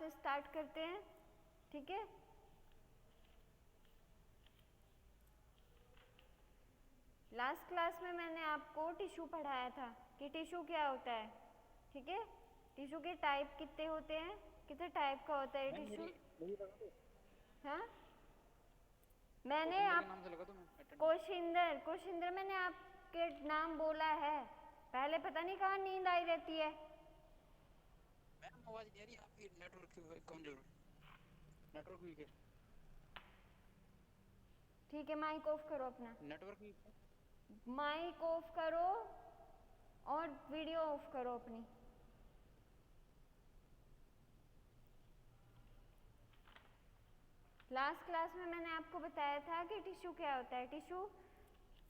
से स्टार्ट करते हैं, ठीक है। लास्ट क्लास में मैंने आपको टिश्यू पढ़ाया था कि टिश्यू क्या होता है, ठीक है। टिश्यू के टाइप कितने होते हैं, कितने टाइप का होता है टिश्यू। हाँ, मैंने आप नाम से लगा तो मैं कोशिंदर मैंने आपके नाम बोला है। पहले पता नहीं कहाँ नींद आई रहती है। मैम आवाज नहीं आ रही आपकी, नेटवर्क कमजोर, नेटवर्क वीक है। ठीक है, माइक ऑफ करो अपना, नेटवर्क वीक है। माइक ऑफ करो और वीडियो ऑफ करो अपनी। लास्ट क्लास में मैंने आपको बताया था कि टिश्यू क्या होता है। टिश्यू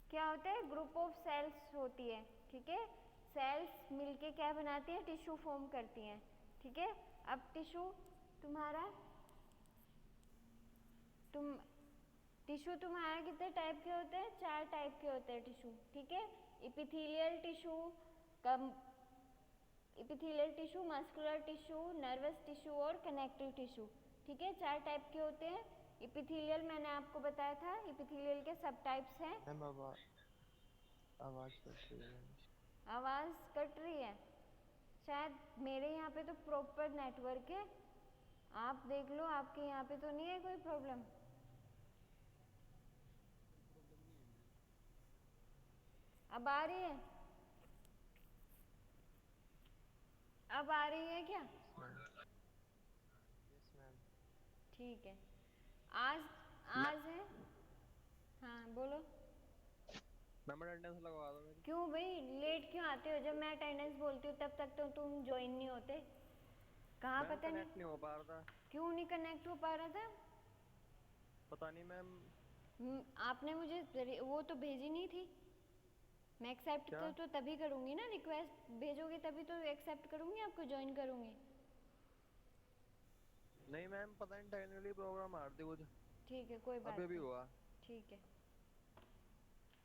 क्या होता है, ग्रुप ऑफ सेल्स होती है, ठीक है। सेल्स मिलके क्या बनाती है, टिश्यू फॉर्म करती हैं, ठीक है। अब टिश्यू तुम्हारा कितने टाइप के होते हैं, 4 टाइप के होते हैं टिश्यू, ठीक है। Epithelial tissue, muscular tissue, nervous tissue और कनेक्टिव टिश्यू, ठीक है। 4 टाइप के होते हैं। इपिथेलियल मैंने आपको बताया था, इपिथेलियल के सब टाइप्स हैं। आवाज कट रही है। आवाज़ कट रही है, शायद मेरे यहाँ पे तो प्रॉपर नेटवर्क है। आप देख लो, आपके यहाँ पे तो नहीं है कोई प्रॉब्लम। अब आ रही है, अब आ रही है क्या? Yes ma'am. ठीक है। आज है, हाँ बोलो। मैम अटेंडेंस लगवा दो मेरी। क्यों भाई, लेट क्यों आते हो? जब मैं अटेंडेंस बोलती हूँ तब तक तो तुम ज्वाइन नहीं होते। कहाँ मैम पता कनेक्ट नहीं नहीं हो पा रहा था। क्यों नहीं कनेक्ट हो पा रहा था। पता नहीं मैम। आपने मुझे वो तो भेजी नहीं थी। मैं एक्सेप्ट क्या? तो तभी करूँगी ना, रिक्वेस्ट भेजोगे तभी तो एक्सेप्ट करूँगी, आपको ज्वाइन करूँगी। नहीं मैम, पता नहीं टेक्निकली प्रोग्राम आ रही कुछ। ठीक है, कोई बात अभी नहीं, हुआ। ठीक है।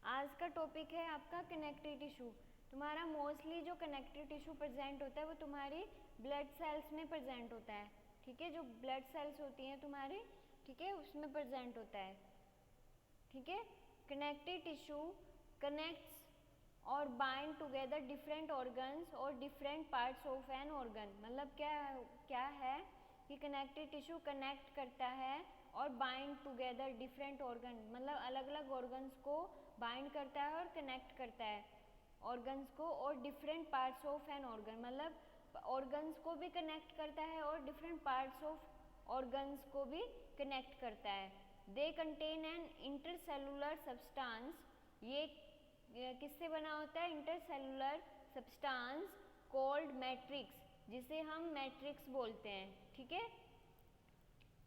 आज का टॉपिक है आपका कनेक्टिव टिश्यू। तुम्हारा मोस्टली जो कनेक्टिव टिश्यू प्रेजेंट होता है वो तुम्हारी ब्लड सेल्स में प्रेजेंट होता है, ठीक है। जो ब्लड सेल्स होती हैं तुम्हारी, ठीक है, उसमें प्रेजेंट होता है, ठीक है। कनेक्टिव टिश्यू कनेक्ट्स और बाइंड टुगेदर डिफरेंट ऑर्गन्स और different parts of an organ. मतलब क्या है कि कनेक्टिव टिश्यू कनेक्ट करता है और बाइंड टुगेदर डिफरेंट ऑर्गन, मतलब अलग अलग ऑर्गन्स को बाइंड करता है और कनेक्ट करता है ऑर्गन्स को, और different parts of an organ, मतलब ऑर्गन्स को भी कनेक्ट करता है और डिफरेंट पार्ट्स ऑफ ऑर्गन्स को भी कनेक्ट करता है। They contain an intercellular substance. ये किससे बना होता है, इंटरसेलुलर सब्सटेंस कॉल्ड मैट्रिक्स, जिसे हम मैट्रिक्स बोलते हैं, ठीक है।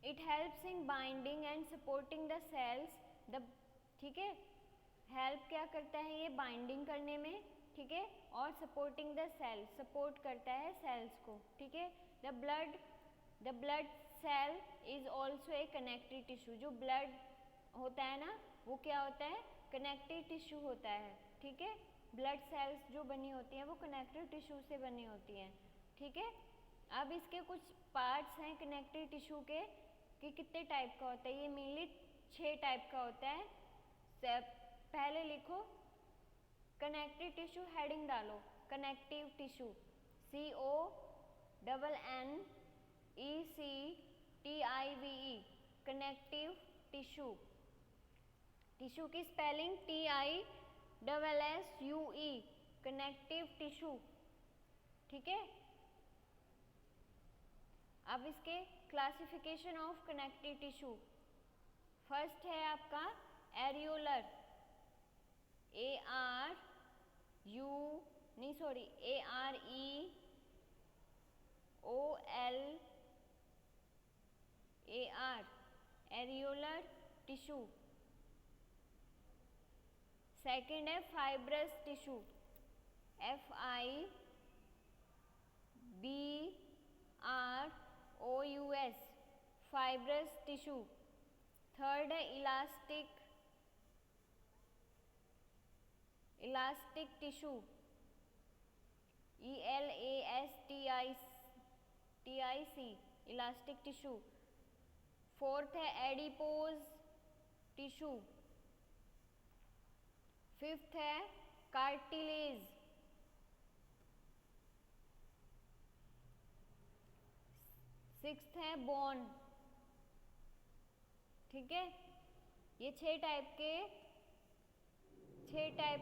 It helps in binding and supporting the cells the, ठीक है। हेल्प क्या करता है ये, बाइंडिंग करने में, ठीक है, और सपोर्टिंग द सेल, सपोर्ट करता है सेल्स को, ठीक है। The blood cell is also a connective tissue. जो ब्लड होता है ना, वो क्या होता है, कनेक्टिव टिश्यू होता है, ठीक है। ब्लड सेल्स जो बनी होती हैं वो कनेक्टिव टिश्यू से बनी होती हैं, ठीक है। अब इसके कुछ पार्ट्स हैं कनेक्टिव टिश्यू के, कि कितने टाइप का होता है। ये मेनली 6 टाइप का होता है। पहले लिखो कनेक्टिव टिश्यू, हेडिंग डालो connective tissue, CONNECTIVE, connective tissue. Tissue की स्पेलिंग TISSUE, कनेक्टिव टिश्यू, ठीक है। अब इसके classification of connective tissue, first है आपका areolar, AREOLAR, areolar tissue. Second है fibrous tissue, FIBROUS, fibrous tissue. Third है elastic tissue, ELASTIC, elastic tissue. Fourth है एडिपोज टिश्यू। फिफ्थ है कार्टिलेज। सिक्स्थ है बोन। ठीक है, ये छह टाइप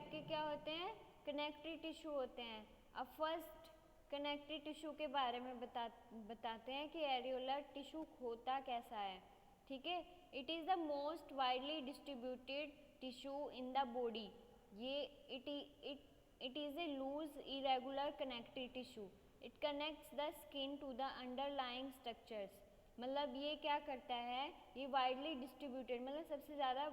के क्या होते हैं, कनेक्टिव टिश्यू होते हैं। अब फर्स्ट कनेक्टिव टिश्यू के बारे में बताते हैं कि एरियोलर टिश्यू होता कैसा है। ठीक है, it is the most widely distributed tissue in the body. ये it is a loose irregular connective tissue. It connects the skin to the underlying structures. मतलब ये क्या करता है, ये वाइडली डिस्ट्रीब्यूटेड मतलब सबसे ज़्यादा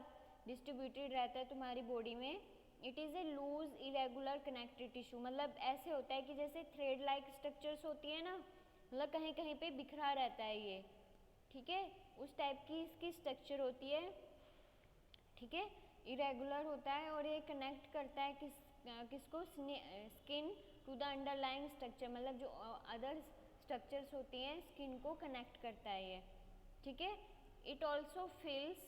डिस्ट्रीब्यूटेड रहता है तुम्हारी बॉडी में। It is a loose irregular connective tissue, मतलब ऐसे होता है कि जैसे थ्रेड लाइक स्ट्रक्चर्स होती है ना, मतलब कहीं कहीं पे बिखरा रहता है ये। ठीक है, उस टाइप की इसकी स्ट्रक्चर होती है। ठीक है, इरेगुलर होता है और ये कनेक्ट करता है किसको, skin to the underlying structure, मतलब जो अदर स्ट्रक्चर्स होती हैं स्किन को कनेक्ट करता है ये। ठीक है, it also fills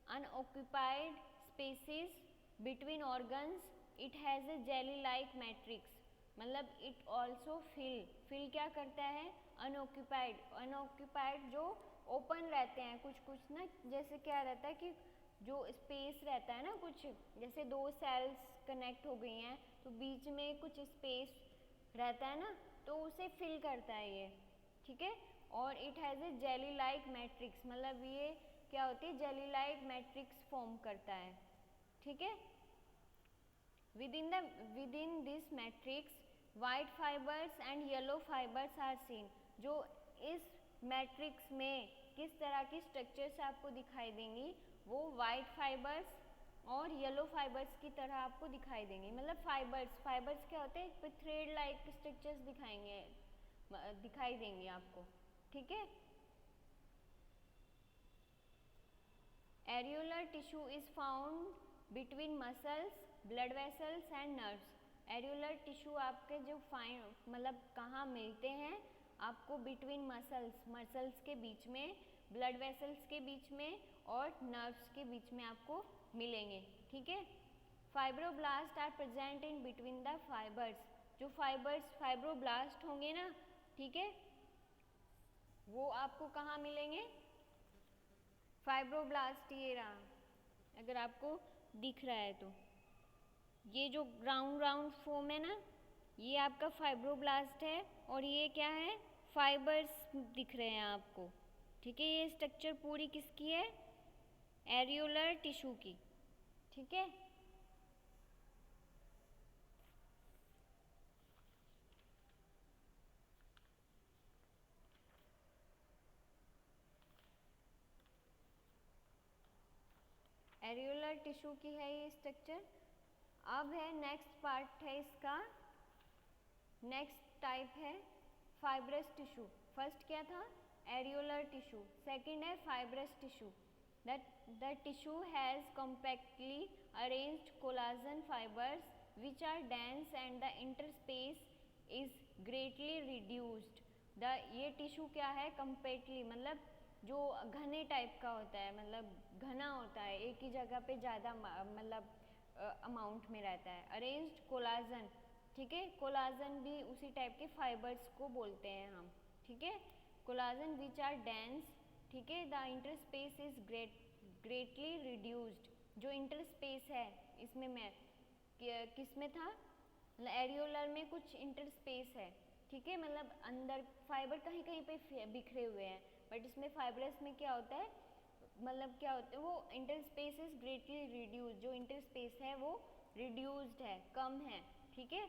unoccupied spaces between organs. It has a jelly like matrix. मतलब इट ऑल्सो फिल क्या करता है, अनऑक्यूपाइड जो ओपन रहते हैं कुछ ना, जैसे क्या रहता है कि जो स्पेस रहता है ना, कुछ जैसे दो सेल्स कनेक्ट हो गई हैं तो बीच में कुछ स्पेस रहता है ना, तो उसे फिल करता है ये। ठीक है, और it has a jelly like matrix, मतलब ये क्या होती है, जेली लाइक मैट्रिक्स फॉर्म करता है। ठीक है, within this matrix white fibres and yellow fibres are seen. जो इस मैट्रिक्स में किस तरह की स्ट्रक्चर्स आपको दिखाई देंगी, वो वाइट फाइबर्स और येलो फाइबर्स की तरह आपको दिखाई देंगे। मतलब फाइबर्स क्या होते हैं, थ्रेड लाइक स्ट्रक्चर्स दिखाई देंगे आपको। ठीक है, areolar tissue is found between muscles, blood vessels and nerves. Areolar tissue आपके जो मतलब कहाँ मिलते हैं आपको, बिटवीन मसल्स के बीच में, ब्लड वेसल्स के बीच में और नर्व्स के बीच में आपको मिलेंगे। ठीक है, fibroblast are present in between the fibres. जो फाइब्रोब्लास्ट होंगे ना, ठीक है, वो आपको कहाँ मिलेंगे, फाइब्रोब्लास्ट ये रहा, अगर आपको दिख रहा है तो ये जो राउंड फॉर्म है ना, ये आपका फाइब्रोब्लास्ट है और ये क्या है, फाइबर्स दिख रहे हैं आपको। ठीक है, ये स्ट्रक्चर पूरी किसकी है, एरियोलर टिश्यू की। ठीक है, एरियोलर टिश्यू की है ये स्ट्रक्चर। अब है नेक्स्ट पार्ट है इसका, नेक्स्ट टाइप है फाइब्रस टिश्यू। फर्स्ट क्या था, एरियोलर टिश्यू, सेकंड है fibrous tissue. The tissue has compactly arranged collagen fibres which are dense and the interspace is greatly reduced। ये टिश्यू क्या है, कम्पैक्टली मतलब जो घने टाइप का होता है, मतलब घना होता है, एक ही जगह पे ज़्यादा मतलब अमाउंट में रहता है। अरेंज्ड कोलाजन, ठीक है, कोलाजन भी उसी टाइप के फाइबर्स को बोलते हैं हम। ठीक है, कोलाजन विच आर डेंस। ठीक है, the interspace is greatly reduced. जो इंटरस्पेस है इसमें मैं किस में था, एरियोलर में कुछ इंटरस्पेस है। ठीक है, मतलब अंदर फाइबर कहीं कहीं पे बिखरे हुए हैं, बट इसमें फाइब्रस में क्या होता है, मतलब क्या होता है, वो इंटरस्पेस इज ग्रेटली रिड्यूस, जो इंटरस्पेस है वो रिड्यूस्ड है, कम है। ठीक है,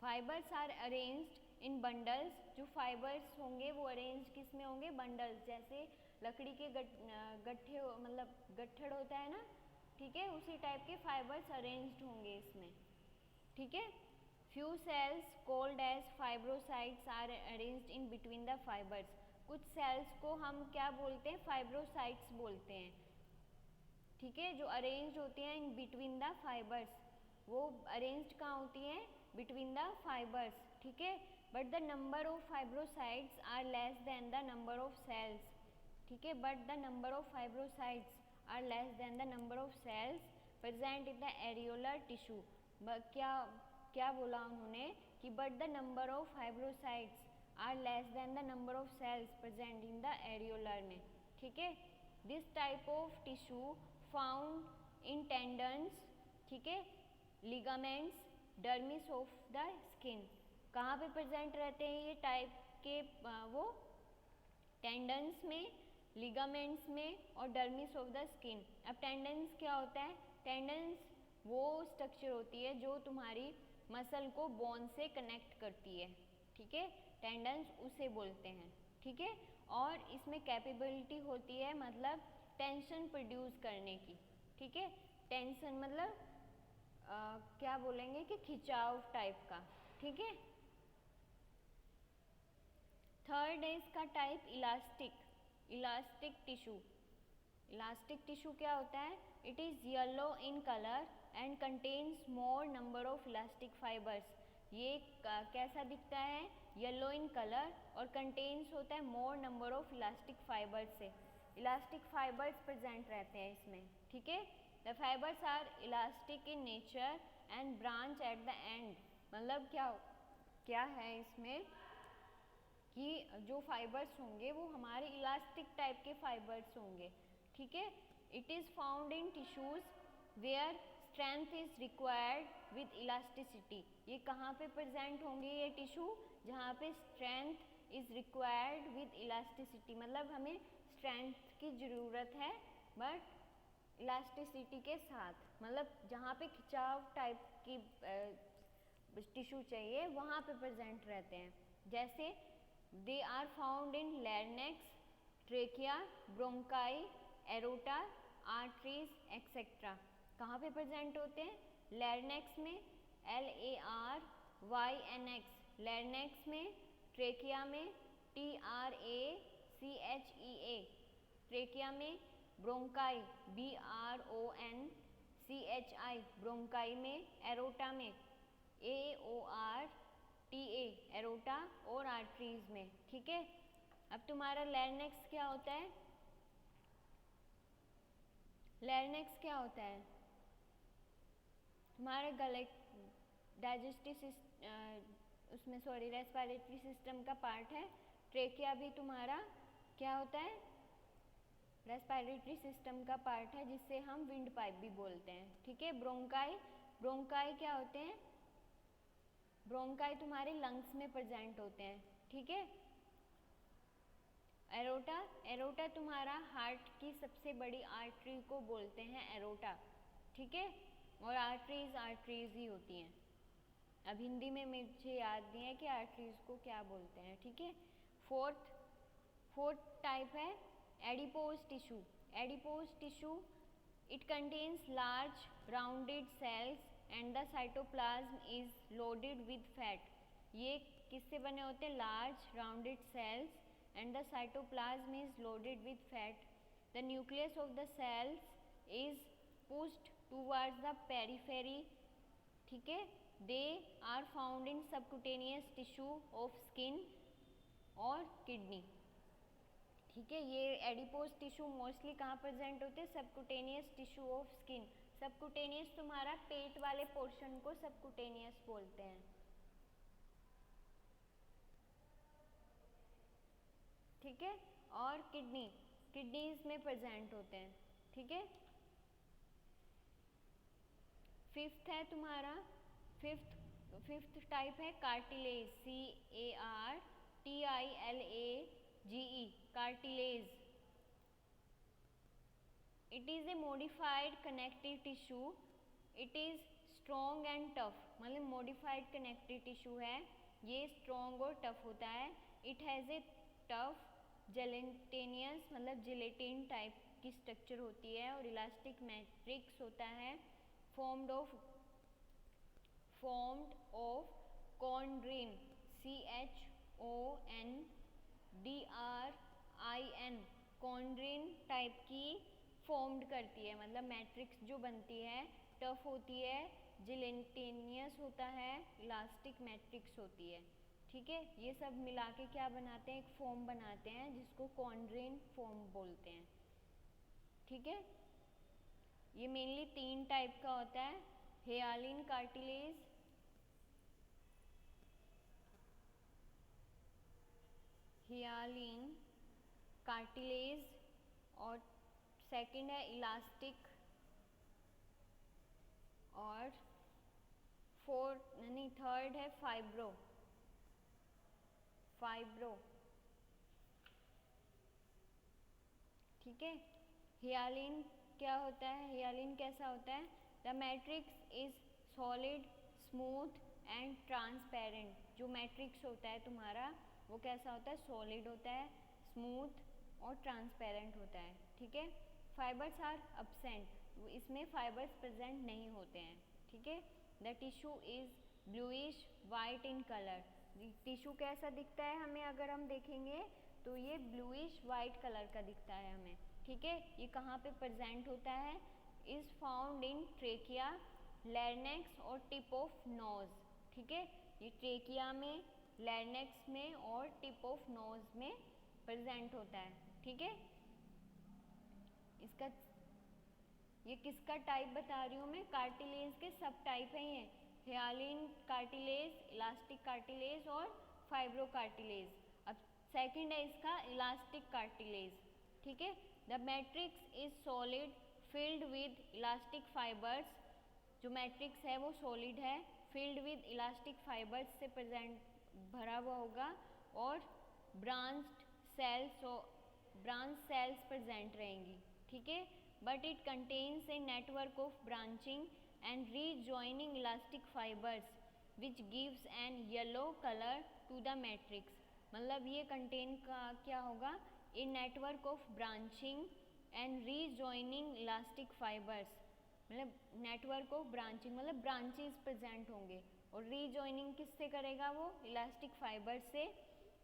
fibres are arranged in bundles. जो फाइबर्स होंगे वो अरेंज किस में होंगे, बंडल्स, जैसे लकड़ी के गट्ठे मतलब गट्ठड़ होता है ना, ठीक है, उसी टाइप के फाइबर्स अरेंज्ड होंगे इसमें। ठीक है, few cells called as fibrocytes are arranged in between the fibres. कुछ सेल्स को हम क्या बोलते हैं, फाइब्रोसाइट्स बोलते हैं। ठीक है, जो अरेंज्ड होती हैं इन बिटवीन द फाइबर्स, वो अरेंज्ड कहाँ होती हैं, बिटवीन द फाइबर्स। ठीक है, but the number of fibrocytes are less than the number of cells, ठीक है, but the number of fibrocytes are less than the number of cells present in the areolar tissue. क्या बोला उन्होंने कि but the number of fibrocytes are less than the number of cells present in the areolar में, ठीक है। This type of tissue found in tendons, ठीक है, ligaments, dermis of the skin. कहाँ पे प्रेजेंट रहते हैं ये टाइप के वो टेंडन्स में, लिगामेंट्स में और डर्मिस ऑफ द स्किन। अब टेंडन्स क्या होता है? टेंडन्स वो स्ट्रक्चर होती है जो तुम्हारी मसल को बोन से कनेक्ट करती है, ठीक है, टेंडन्स उसे बोलते हैं, ठीक है। और इसमें कैपेबिलिटी होती है मतलब टेंशन प्रोड्यूस करने की, ठीक है। टेंशन मतलब क्या बोलेंगे कि खिंचाव टाइप का, ठीक है। थर्ड है इसका type elastic tissue. Elastic tissue क्या होता है? It is yellow in colour and contains more number of elastic fibres. ये कैसा दिखता है? येलो इन कलर और कंटेन्स होता है more number of elastic fibres से। इलास्टिक फाइबर्स प्रेजेंट रहते हैं इसमें, ठीक है। The fibres are elastic in nature and branch at the end. मतलब क्या है इसमें कि जो फाइबर्स होंगे वो हमारे इलास्टिक टाइप के फाइबर्स होंगे, ठीक है। It is found in tissues where strength is required with elasticity. ये कहाँ पे प्रेजेंट होंगे ये टिश्यू? जहाँ पे strength is required with elasticity, मतलब हमें स्ट्रेंथ की ज़रूरत है बट इलास्टिसिटी के साथ, मतलब जहाँ पे खिंचाव टाइप की टिश्यू चाहिए वहाँ पे प्रेजेंट रहते हैं। जैसे they are found in larynx, trachea, bronchi, aorta, arteries etcetera. कहाँ पे प्रेजेंट होते हैं? लैरिंक्स में LARYNX, लैरिंक्स में, ट्रेकिया में TRACHEA, ट्रेकिया में, ब्रोंकाई BRONCHI, ब्रोंकाई में, एरोटा में AORTA, एरोटा और आर्टरीज में, ठीक है। अब तुम्हारा लैरिंक्स क्या होता है? लैरिंक्स क्या होता है? तुम्हारे गले डाइजेस्टिव उसमें रेस्पिरेटरी सिस्टम का पार्ट है। ट्रेकिया भी तुम्हारा क्या होता है? रेस्पिरेटरी सिस्टम का पार्ट है जिससे हम विंड पाइप भी बोलते हैं, ठीक है। ब्रोंकाई क्या होते हैं? ब्रोंकाई तुम्हारे लंग्स में प्रेजेंट होते हैं, ठीक है। एरोटा तुम्हारा हार्ट की सबसे बड़ी आर्टरी को बोलते हैं एरोटा, ठीक है। और आर्टरीज ही होती हैं। अब हिंदी में मुझे याद नहीं है कि आर्टरीज को क्या बोलते हैं, ठीक है। फोर्थ टाइप है adipose tissue. It contains large rounded cells and the cytoplasm is loaded with fat. ये किससे बने होते हैं? Large rounded cells and the cytoplasm is loaded with fat. The nucleus of the cells is pushed towards the periphery, ठीक है। They are found in subcutaneous tissue of skin और kidney, ठीक है। ये एडिपोज टिश्यू मोस्टली कहाँ present होते हैं? Subcutaneous tissue of skin. Subcutaneous तुम्हारा पेट वाले पोर्शन को सबक्यूटेनियस बोलते हैं, ठीक है। और किडनीज में प्रेजेंट होते हैं, ठीक है। फिफ्थ है तुम्हारा फिफ्थ टाइप है cartilage, CARTILAGE, cartilage. It is A modified connective tissue. It is strong and tough, मतलब मॉडिफाइड कनेक्टिव टिश्यू है, ये स्ट्रॉन्ग और टफ होता है। It has A tough gelatinous, मतलब जिलेटिन टाइप की स्ट्रक्चर होती है और इलास्टिक मैट्रिक्स होता है formed of chondrin, CHONDRIN, chondrin type की फॉर्म्ड करती है, मतलब मैट्रिक्स जो बनती है टफ होती है, जिलेटिनियस होता है, इलास्टिक मैट्रिक्स होती है, ठीक है। ये सब मिला के क्या बनाते हैं, एक फॉर्म बनाते हैं जिसको कॉन्ड्रेन फॉर्म बोलते हैं। ठीक है, ये मेनली 3 टाइप का होता है, हियालिन कार्टिलेज, हियालिन कार्टिलेज, और सेकंड है इलास्टिक, और थर्ड है फाइब्रो। ठीक है, हियालिन क्या होता है, हियालिन कैसा होता है, the matrix is solid, smooth and transparent. जो मैट्रिक्स होता है तुम्हारा वो कैसा होता है, सॉलिड होता है, स्मूथ और ट्रांसपेरेंट होता है। ठीक है, फाइबर्स आर अब्सेंट, इसमें फाइबर्स प्रेजेंट नहीं होते हैं। ठीक है, the tissue is bluish white in colour. Tissue कैसा दिखता है हमें, अगर हम देखेंगे तो ये ब्लूइश वाइट कलर का दिखता है हमें। ठीक है, ये कहाँ पे प्रेजेंट होता है, is found in trachea, larynx और टिप ऑफ नोज। ठीक है, ये ट्रेकिया में, लैरिंक्स में और टिप ऑफ नोज में प्रेजेंट होता है। ठीक है, इसका ये किसका टाइप बता रही हूँ मैं, कार्टिलेज के सब टाइप हैं ये, हियालिन कार्टिलेज, इलास्टिक कार्टिलेज और फाइब्रो कार्टिलेज। अब सेकंड है इसका इलास्टिक कार्टिलेज। ठीक है, the matrix is solid filled with elastic fibres. जो मैट्रिक्स है वो सॉलिड है, फिल्ड विद इलास्टिक फाइबर्स से प्रेजेंट भरा हुआ होगा, और ब्रांच्ड सेल्स प्रेजेंट रहेंगी। ठीक है, but it contains a network of branching and rejoining elastic fibers which gives an yellow color to the matrix। मतलब ये कंटेन का क्या होगा, a network of branching and rejoining elastic fibers। मतलब network of branching मतलब branches present होंगे, और rejoining किससे करेगा वो, इलास्टिक फाइबर से,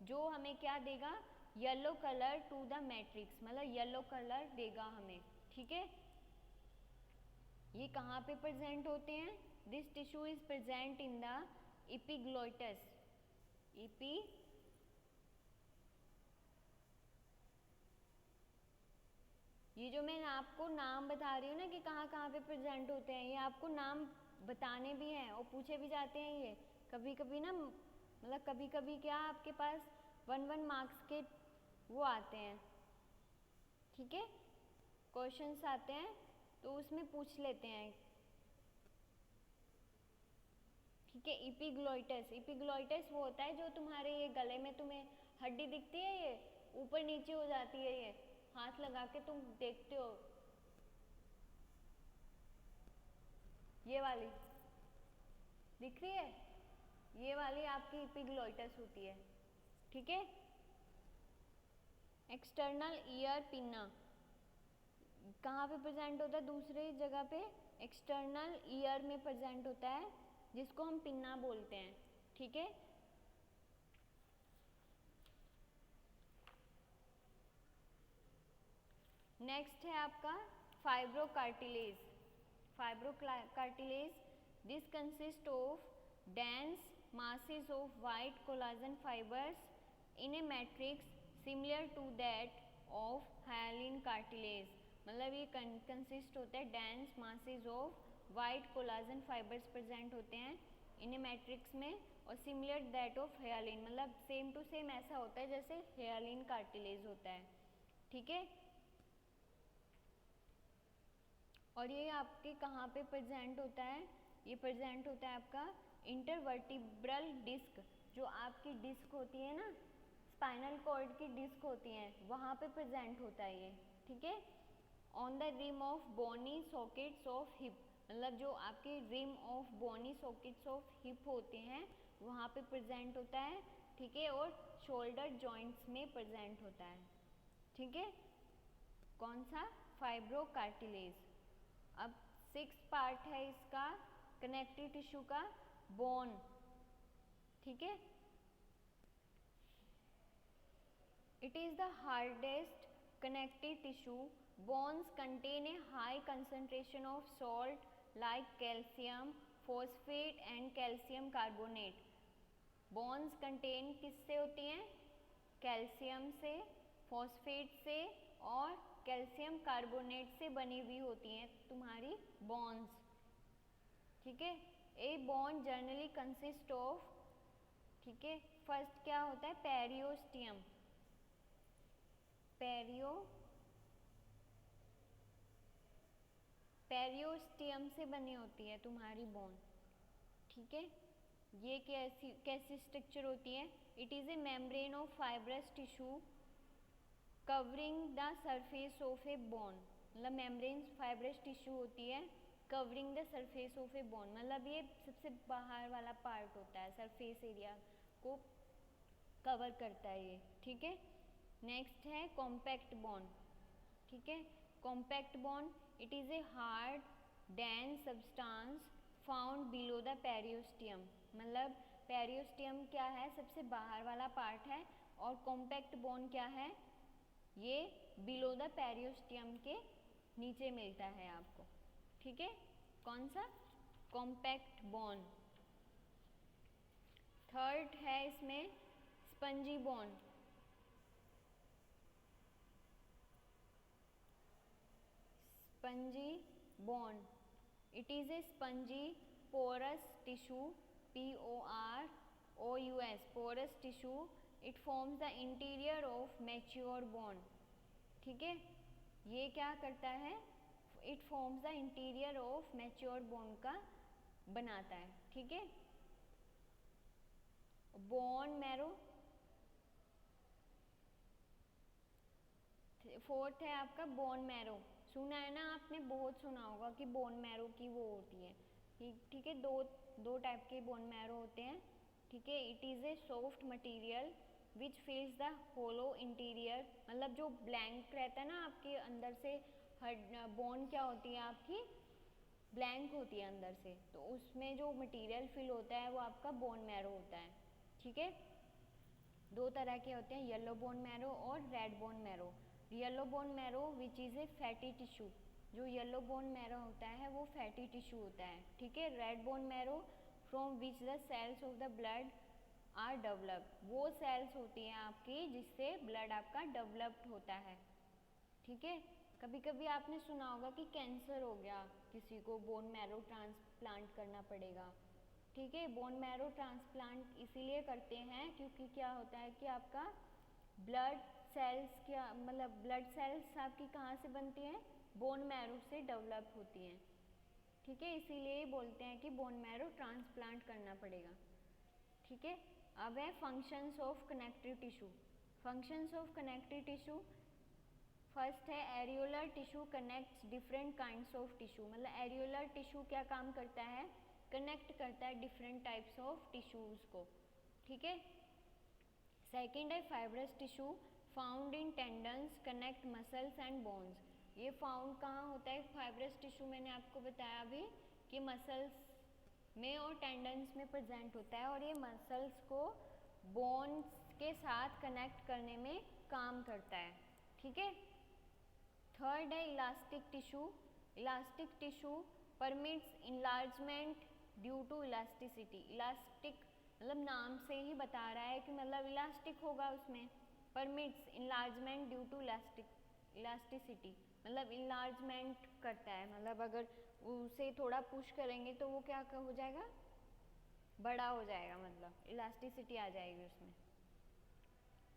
जो हमें क्या देगा, yellow colour to the matrix, मतलब येलो कलर देगा हमें। ठीक है, ये कहाँ पे प्रेजेंट होते हैं, this tissue is present in the epiglottis. ये जो मैं आपको नाम बता रही हूँ ना कि कहाँ कहाँ पे प्रेजेंट होते हैं, ये आपको नाम बताने भी हैं और पूछे भी जाते हैं। ये कभी कभी ना, मतलब कभी कभी क्या आपके पास 1 मार्क्स के वो आते हैं। ठीक है, क्वेश्चंस आते हैं तो उसमें पूछ लेते हैं। ठीक है, एपिग्लोटिस वो होता है जो तुम्हारे ये गले में तुम्हें हड्डी दिखती है, ये ऊपर नीचे हो जाती है, ये हाथ लगा के तुम देखते हो, ये वाली दिख रही है, ये वाली आपकी एपिग्लोटिस होती है। ठीक है, एक्सटर्नल ईयर पिन्ना कहाँ पे प्रेजेंट होता है, दूसरी जगह पे एक्सटर्नल ईयर में प्रेजेंट होता है, जिसको हम पिन्ना बोलते हैं। ठीक है, नेक्स्ट है आपका fibrocartilage. This consist of dense masses of white collagen fibers in a matrix similar to that of hyaline cartilage। मतलब ये कंसिस्ट होता है dense masses of white collagen fibers present होते हैं इन ए मैट्रिक्स में, और सिमिलर दैट ऑफ hyaline, मतलब same to same ऐसा होता है जैसे hyaline cartilage होता है। ठीक है, और ये आपके कहाँ पे प्रेजेंट होता है, ये प्रेजेंट होता है आपका इंटरवर्टिब्रल डिस्क, जो आपकी डिस्क होती है ना, स्पाइनल कॉर्ड की डिस्क होती है, वहाँ पे प्रेजेंट होता है ये। ठीक है, on the rim of bony sockets of hip, मतलब जो आपके rim of bony sockets of hip होते हैं वहाँ पे प्रेजेंट होता है। ठीक है, और शोल्डर जॉइंट्स में प्रेजेंट होता है। ठीक है, कौन सा, फाइब्रोकार्टिलेज। अब 6th पार्ट है इसका कनेक्टिव टिश्यू का, बोन। ठीक है, it is the hardest connective tissue. Bones contain a high concentration of salt like calcium phosphate and calcium carbonate. Bonds contain किससे होती हैं? कैल्शियम से, फॉस्फेट से और कैल्शियम कार्बोनेट से बनी हुई होती हैं तुम्हारी बॉन्ड्स, ठीक है। A bond generally consist of, ठीक है, फर्स्ट क्या होता है? पेरियोस्टियम, पेरियोस्टियम से बनी होती है तुम्हारी बॉन्ड, ठीक है। ये कैसी स्ट्रक्चर होती है? It is A membrane of fibrous tissue covering the surface of A bone, मतलब मेम्ब्रेन फाइब्रस टिश्यू होती है covering the surface of A bone, मतलब ये सबसे बाहर वाला पार्ट होता है, सरफेस एरिया को कवर करता है ये, ठीक है। नेक्स्ट है कॉम्पैक्ट बोन, ठीक है। Compact bone it is a hard dense substance found below the periosteum, मतलब पेरियोस्टियम क्या है? सबसे बाहर वाला पार्ट है, और कॉम्पैक्ट बोन क्या है? ये बिलो द पेरियोस्टियम के नीचे मिलता है आपको, ठीक है। कौन सा? Compact bone. थर्ड है इसमें spongy bone, spongy bone it is A spongy porous tissue, POROUS, porous tissue, it forms the interior of mature bone, ठीक है। ये क्या करता है? it forms the interior of mature bone का बनाता है, ठीक है। बोन मैरो, फोर्थ है आपका बोन मैरो। सुना है ना आपने, बहुत सुना होगा कि बोन मैरो की वो होती है, ठीक है। दो टाइप के बोन मैरो होते हैं, ठीक है। It is a soft material which fills the hollow interior, मतलब जो ब्लैंक रहता है ना आपके अंदर से, बोन क्या होती है आपकी? ब्लैंक होती है अंदर से, तो उसमें जो मटेरियल फिल होता है वो आपका बोन मैरो होता है, ठीक है। दो तरह के होते हैं, येलो बोन मैरो और red bone marrow. Yellow bone marrow which is a fatty tissue, जो येलो बोन मैरो होता है वो फैटी टिश्यू होता है, ठीक है। Red bone marrow from which the cells of the blood are developed, वो सेल्स होती हैं आपकी जिससे ब्लड आपका डेवलप्ड होता है, ठीक है। कभी कभी आपने सुना होगा कि कैंसर हो गया किसी को, बोन मैरो ट्रांसप्लांट करना पड़ेगा, ठीक है। बोन मैरो ट्रांसप्लांट इसीलिए करते हैं क्योंकि क्या होता है कि आपका ब्लड सेल्स, क्या मतलब ब्लड सेल्स आपकी कहाँ से बनती हैं? बोन मैरो से डेवलप होती हैं, ठीक है। इसीलिए बोलते हैं कि बोन मैरो ट्रांसप्लांट करना पड़ेगा, ठीक है। अब है functions of connective tissue. Functions of connective tissue, first है areolar tissue connects different kinds of tissue, मतलब एरियोलर टिश्यू क्या काम करता है? कनेक्ट करता है डिफरेंट टाइप्स ऑफ टिश्यूज़ को, ठीक है। सेकेंड है fibrous tissue found in tendons connect muscles and bones, ये फाउंड कहाँ होता है? फाइब्रस टिश्यू मैंने आपको बताया अभी कि मसल्स में और टेंडन्स में प्रेजेंट होता है, और ये मसल्स को बोन्स के साथ कनेक्ट करने में काम करता है, ठीक है। थर्ड है elastic tissue. Elastic tissue permits enlargement due to elasticity, elastic मतलब नाम से ही बता रहा है कि मतलब इलास्टिक होगा उसमें, permits enlargement due to elasticity, मतलब इनलार्जमेंट करता है, मतलब अगर उसे थोड़ा पुश करेंगे तो वो क्या हो जाएगा? बड़ा हो जाएगा, मतलब इलास्टिसिटी आ जाएगी उसमें।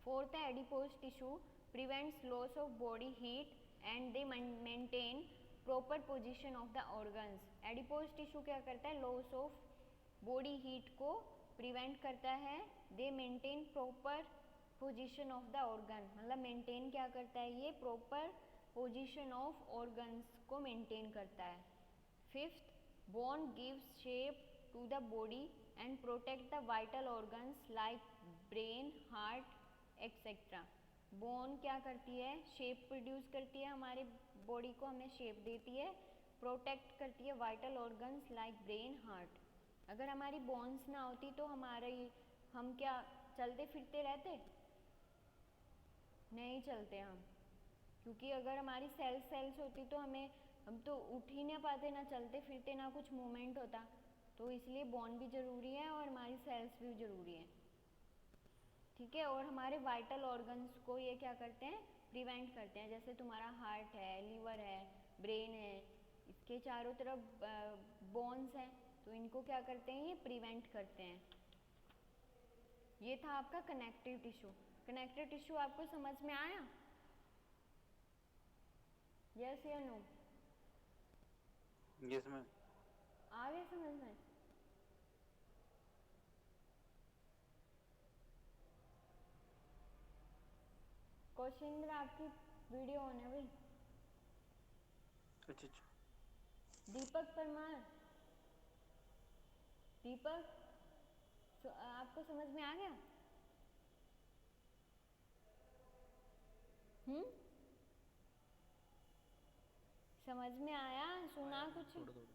फोर्थ है adipose tissue prevents loss of body heat and they maintain proper position of the organs. Adipose tissue क्या करता है? लॉस ऑफ बॉडी हीट को प्रिवेंट करता है, they maintain proper position of the organ, मतलब मेंटेन क्या करता है? ये प्रॉपर पोजीशन ऑफ ऑर्गन्स को मेंटेन करता है। Fifth, bone gives shape to the body and protect the vital organs like brain, heart etcetera. Bone क्या करती है? शेप प्रोड्यूस करती है, हमारे बॉडी को हमें शेप देती है, प्रोटेक्ट करती है vital organs like brain, heart. अगर हमारी बोन्स ना होती तो हम क्या चलते फिरते रहते? नहीं चलते हम, क्योंकि अगर हमारी सेल्स होती तो हम तो उठ ही नहीं पाते, ना चलते फिरते, ना कुछ मूवमेंट होता, तो इसलिए बोन भी ज़रूरी है और हमारी सेल्स भी ज़रूरी है, ठीक है, और हमारे वाइटल ऑर्गन्स को ये क्या करते हैं, प्रिवेंट करते हैं। जैसे तुम्हारा हार्ट है, लीवर है, ब्रेन है, इसके चारों तरफ बोन्स हैं, तो इनको क्या करते हैं, ये प्रिवेंट करते हैं। ये था आपका कनेक्टिव टिश्यू। कनेक्टिव टिश्यू आपको समझ में आया? यस या नो? Yes ma'am. आ गया समझ में? कौशिंद्र आपकी वीडियो ऑन है भाई। अच्छा। दीपक परमार, दीपक आपको समझ में आ गया? समझ में आया? सुना कुछ? थोड़ा थोड़ा।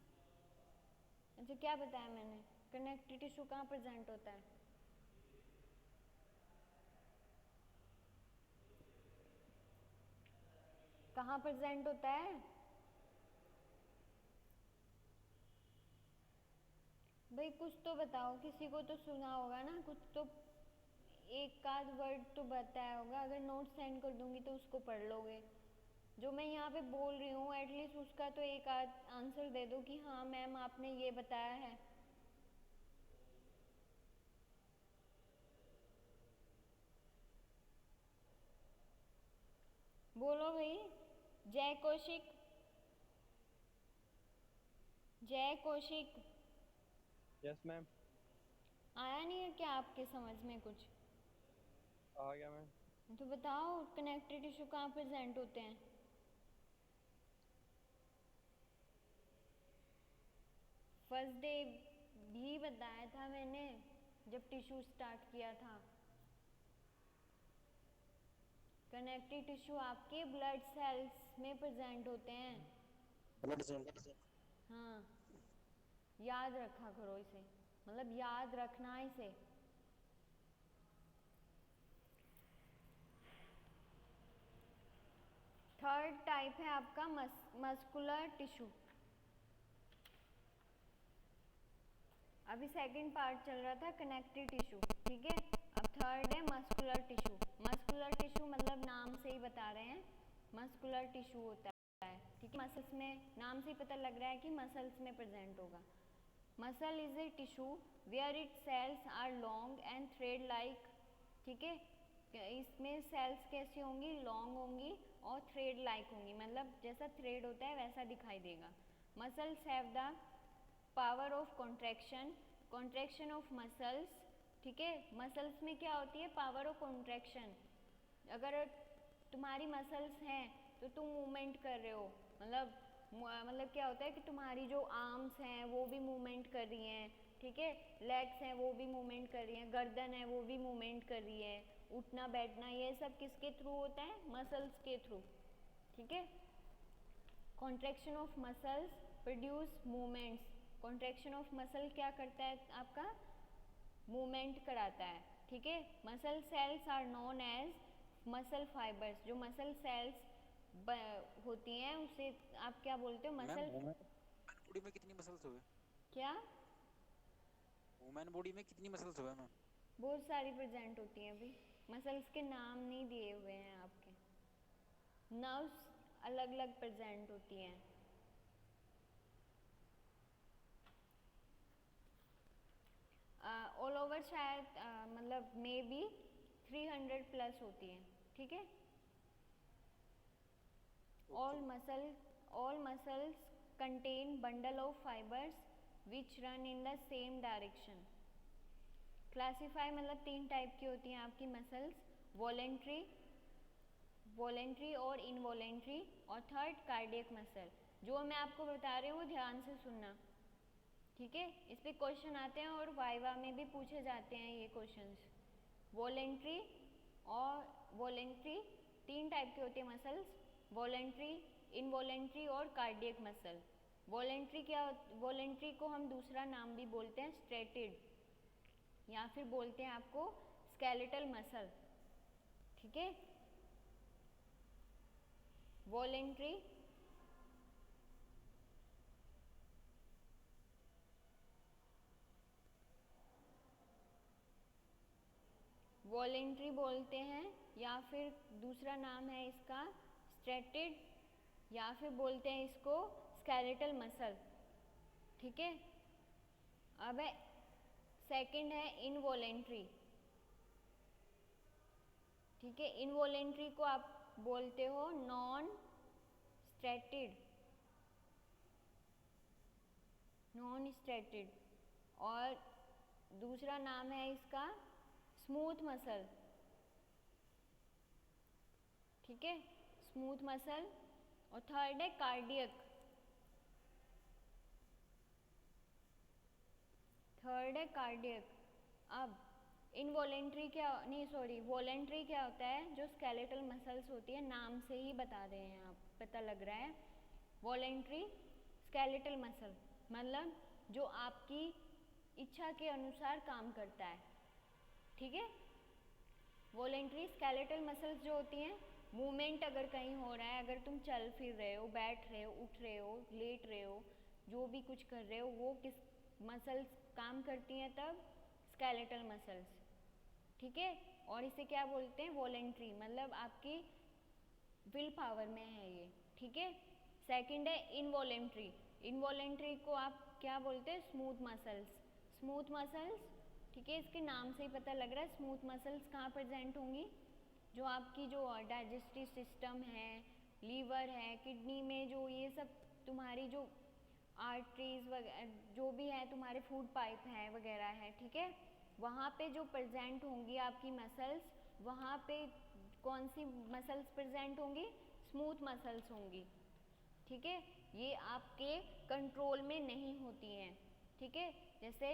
अच्छा, क्या बताया मैंने? कनेक्टिव टिश्यू कहाँ प्रेजेंट होता है? कहाँ प्रेजेंट होता है? भाई कुछ तो बताओ, किसी को तो सुना होगा ना, कुछ तो एक आध वर्ड तो बताया होगा। अगर नोट सेंड कर दूंगी तो उसको पढ़ लोगे। जो मैं यहाँ पे बोल रही हूँ एटलीस्ट उसका तो एक आध आंसर दे दो कि हाँ मैम आपने ये बताया है। बोलो भाई। जय कौशिक, जय कौशिक, यस मैम। आया नहीं है क्या आपके समझ में कुछ? आ गया मैम। तो बताओ कनेक्टिव टिश्यू कहाँ प्रेजेंट होते हैं? फर्स्ट डे भी बताया था मैंने जब टिश्यू स्टार्ट किया था। कनेक्टिव टिश्यू आपके ब्लड सेल्स में प्रेजेंट होते हैं। Blood cell. हाँ, याद रखा करो इसे, मतलब याद रखना इसे। थर्ड टाइप है आपका मस्कुलर टिश्यू। अभी सेकंड पार्ट चल रहा था कनेक्टिव टिश्यू, ठीक है। अब थर्ड है मस्कुलर टिश्यू। मस्कुलर टिश्यू मतलब नाम से ही बता रहे हैं, मस्कुलर टिश्यू होता है, ठीक है। मसल्स में, नाम से ही पता लग रहा है कि मसल्स में प्रेजेंट होगा। Muscle is a tissue where it cells are long and thread like, ठीक है। इसमें सेल्स कैसी होंगी, लॉन्ग होंगी और थ्रेड लाइक होंगी, मतलब जैसा थ्रेड होता है वैसा दिखाई देगा। Muscles have the power of contraction, contraction of muscles, ठीक है। मसल्स में क्या होती है, पावर ऑफ कॉन्ट्रैक्शन। अगर तुम्हारी मसल्स हैं तो तुम मूवमेंट कर रहे हो, मतलब क्या होता है कि तुम्हारी जो आर्म्स हैं वो भी मूवमेंट कर रही हैं, ठीक है। लेग्स हैं वो भी मूवमेंट कर रही हैं, गर्दन है वो भी मूवमेंट कर रही है, उठना बैठना ये सब किसके थ्रू होता है, मसल्स के थ्रू, ठीक है। Contraction of muscles produce movements. Contraction of muscle क्या करता है आपका, मूवमेंट कराता है, ठीक है। Muscle cells are known as muscle fibres. जो मसल सेल्स होती हैं उसे आप क्या बोलते हो, मैम मसल। वुमेन बॉडी में कितनी मसल्स हुए? क्या? वुमेन बॉडी में कितनी मसल्स हुए मैम? बहुत सारी प्रेजेंट होती हैं अभी, मसल्स के नाम नहीं दिए हुए हैं आपके। नर्व्स अलग अलग प्रेजेंट होती हैं। ऑल ओवर शायद मतलब मे बी 300 प्लस होती हैं, ठीक है। all muscles contain bundle of fibers which run in the same direction. Classify मतलब 3 टाइप की होती हैं आपकी मसल्स, वॉलेंट्री और इनवॉलेंट्री, और थर्ड कार्डियक मसल। जो मैं आपको बता रही हूँ ध्यान से सुनना, ठीक है। इस पे क्वेश्चन आते हैं और वाइवा में भी पूछे जाते हैं ये क्वेश्चंस। वॉलेंट्री और वॉलेंट्री 3 टाइप की होती है मसल्स, वॉलेंट्री, इनवॉलेंट्री और कार्डियक मसल। वॉलेंट्री को हम दूसरा नाम भी बोलते हैं स्ट्रेटेड, या फिर बोलते हैं आपको स्केलेटल मसल, ठीक है। वॉलेंट्री, वॉलेंट्री बोलते हैं, या फिर दूसरा नाम है इसका स्ट्रेटेड, या फिर बोलते हैं इसको स्केलेटल मसल। ठीक है, अब है सेकंड है इनवॉलेंट्री। ठीक है, इनवॉलेंट्री को आप बोलते हो नॉन स्ट्रेटेड, नॉन स्ट्रेटेड, और दूसरा नाम है इसका स्मूथ मसल। ठीक है, स्मूथ मसल, और थर्ड है कार्डियक। थर्ड है कार्डियक। अब इनवॉलेंट्री क्या, नहीं सॉरी, वॉलेंट्री क्या होता है? जो स्केलेटल मसल्स होती है, नाम से ही बता रहे हैं आप, पता लग रहा है। वॉलेंट्री स्केलेटल मसल मतलब जो आपकी इच्छा के अनुसार काम करता है। ठीक है, वॉलेंट्री स्केलेटल मसल्स जो होती हैं, मूवमेंट अगर कहीं हो रहा है, अगर तुम चल फिर रहे हो, बैठ रहे हो, उठ रहे हो, लेट रहे हो, जो भी कुछ कर रहे हो, वो किस मसल्स काम करती हैं तब? Skeletal muscles. ठीक है, और इसे क्या बोलते हैं? वॉलेंट्री, मतलब आपकी विल पावर में है ये। ठीक है, सेकंड है इनवॉलेंट्री। इनवॉलेंट्री को आप क्या बोलते हैं? Smooth muscles. स्मूथ मसल्स, ठीक है, इसके नाम से ही पता लग रहा है स्मूथ मसल्स कहाँ प्रेजेंट होंगी? जो आपकी जो डाइजेस्टिव सिस्टम है, लीवर है, किडनी में जो ये सब तुम्हारी जो आर्टरीज वगैरह जो भी है, तुम्हारे फूड पाइप है वगैरह है, ठीक है, वहाँ पे जो प्रेजेंट होंगी आपकी मसल्स, वहाँ पे कौन सी मसल्स प्रेजेंट होंगी? स्मूथ मसल्स होंगी। ठीक है, ये आपके कंट्रोल में नहीं होती हैं। ठीक है, जैसे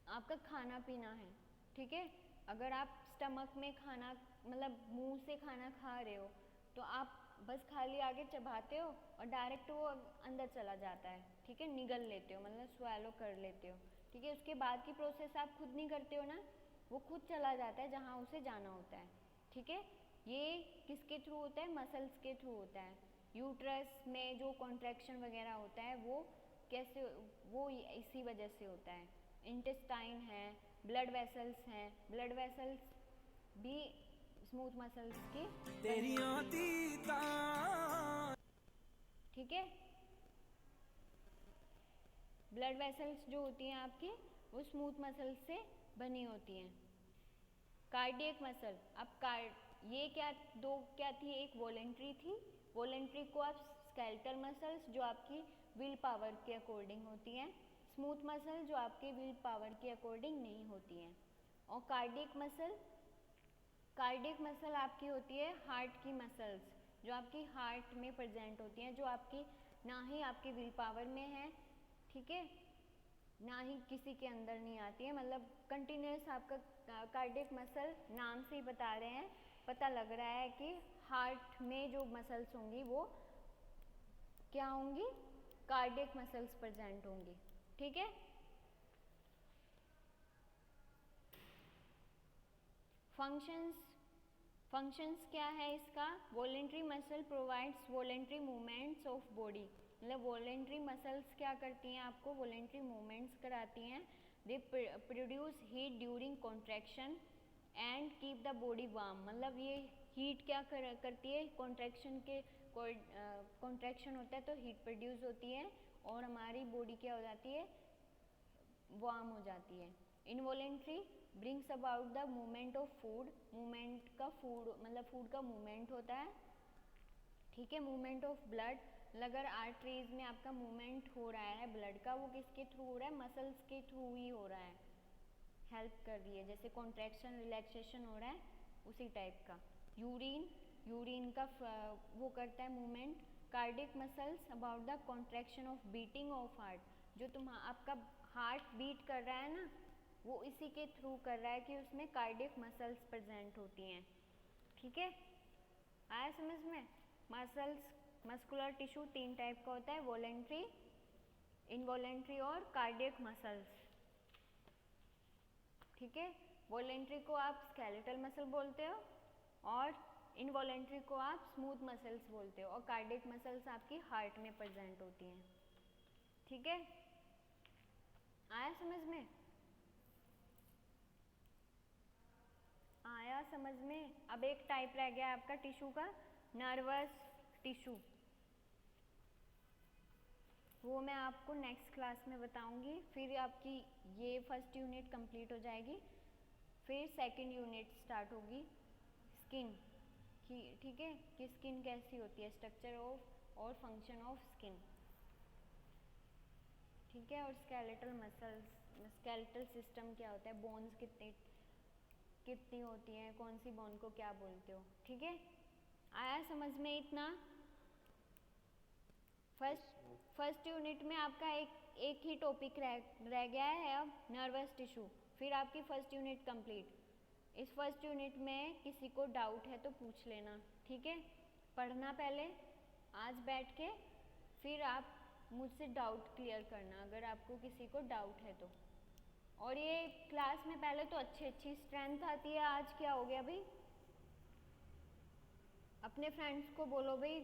आपका खाना पीना है, ठीक है, अगर आप स्टमक में खाना, मतलब मुंह से खाना खा रहे हो, तो आप बस खाली आगे चबाते हो और डायरेक्ट वो अंदर चला जाता है। ठीक है, निगल लेते हो, मतलब स्वैलो कर लेते हो। ठीक है, उसके बाद की प्रोसेस आप खुद नहीं करते हो ना, वो खुद चला जाता है जहाँ उसे जाना होता है। ठीक है, ये किसके थ्रू होता है? मसल्स के थ्रू होता है। यूट्रस में जो कॉन्ट्रैक्शन वगैरह होता है वो कैसे, वो इसी वजह से होता है। इंटेस्टाइन है, ब्लड वेसल्स हैं, ब्लड वेसल्स भी स्मूथ मसल्स की बनी होती हैं। ठीक है, ब्लड वेसल्स जो होती हैं आपकी, वो स्मूथ मसल्स से बनी होती हैं। कार्डियक मसल, अब ये क्या थी? एक वॉलेंट्री थी। वॉलेंट्री को आप स्केलेटल मसल्स जो आपकी विल पावर के अकॉर्डिंग होती हैं, स्मूथ मसल जो आपके विल पावर के अकॉर्डिंग नहीं होती हैं। और कार्डियक मसल आपकी होती है हार्ट की मसल्स, जो आपकी हार्ट में प्रेजेंट होती हैं, जो आपकी ना ही आपकी विल पावर में है, ठीक है, ना ही किसी के अंदर नहीं आती है, मतलब कंटिन्यूस आपका कार्डियक मसल, नाम से ही बता रहे हैं, पता लग रहा है कि हार्ट में जो मसल्स होंगी वो क्या होंगी? कार्डियक मसल्स प्रेजेंट होंगी। ठीक है, फंक्शंस क्या है इसका? Voluntary muscle provides voluntary movements of body, मतलब वॉलेंट्री मसल्स क्या करती हैं? आपको वॉलेंट्री मूवमेंट्स कराती हैं। They produce heat during contraction and keep the body warm, मतलब ये हीट क्या करती है? कॉन्ट्रैक्शन होता है तो हीट प्रोड्यूस होती है और हमारी बॉडी क्या हो जाती है? वार्म हो जाती है। Involuntary brings about the movement of food, movement का फूड मतलब फूड का मूवमेंट होता है। ठीक है, मूवमेंट ऑफ ब्लड, अगर आर्टरीज में आपका मूवमेंट हो रहा है ब्लड का, वो किसके थ्रू हो रहा है? मसल्स के थ्रू ही हो रहा है, हेल्प कर रही है, जैसे कॉन्ट्रैक्शन रिलैक्सेशन हो रहा है उसी टाइप का। यूरिन का वो करता है movement. Cardiac muscles about the contraction of beating of heart, जो आपका हार्ट बीट कर रहा है ना, वो इसी के थ्रू कर रहा है कि उसमें कार्डियक मसल्स प्रेजेंट होती हैं। ठीक है, आया समझ में? मसल्स, मस्कुलर टिश्यू 3 टाइप का होता है, वॉलेंट्री, इनवॉलेंट्री और कार्डियक मसल्स। ठीक है, वॉलेंट्री को आप स्केलेटल मसल बोलते हो और इनवॉलेंट्री को आप स्मूथ मसल्स बोलते हो, और कार्डियक मसल्स आपकी हार्ट में प्रेजेंट होती हैं। ठीक है, आया समझ में? आया समझ में? अब एक टाइप रह गया आपका टिश्यू का, नर्वस टिश्यू। वो मैं आपको नेक्स्ट क्लास में बताऊंगी। फिर आपकी ये फर्स्ट यूनिट कंप्लीट हो जाएगी, फिर सेकंड यूनिट स्टार्ट होगी स्किन की। ठीक है, कि स्किन कैसी होती है, स्ट्रक्चर ऑफ और फंक्शन ऑफ स्किन। ठीक है, और स्केलेटल मसल्स, स्केलेटल सिस्टम क्या होता है, बोन्स कितनी कितनी होती हैं, कौन सी बोन को क्या बोलते हो। ठीक है, आया समझ में इतना? फर्स्ट यूनिट में आपका एक ही टॉपिक रह गया है अब, नर्वस टिश्यू। फिर आपकी फर्स्ट यूनिट कंप्लीट। इस फर्स्ट यूनिट में किसी को डाउट है तो पूछ लेना। ठीक है, पढ़ना पहले आज बैठ के, फिर आप मुझसे डाउट क्लियर करना अगर आपको किसी को डाउट है तो। और ये क्लास में पहले तो अच्छी स्ट्रेंथ आती है, आज क्या हो गया भाई? अपने फ्रेंड्स को बोलो भाई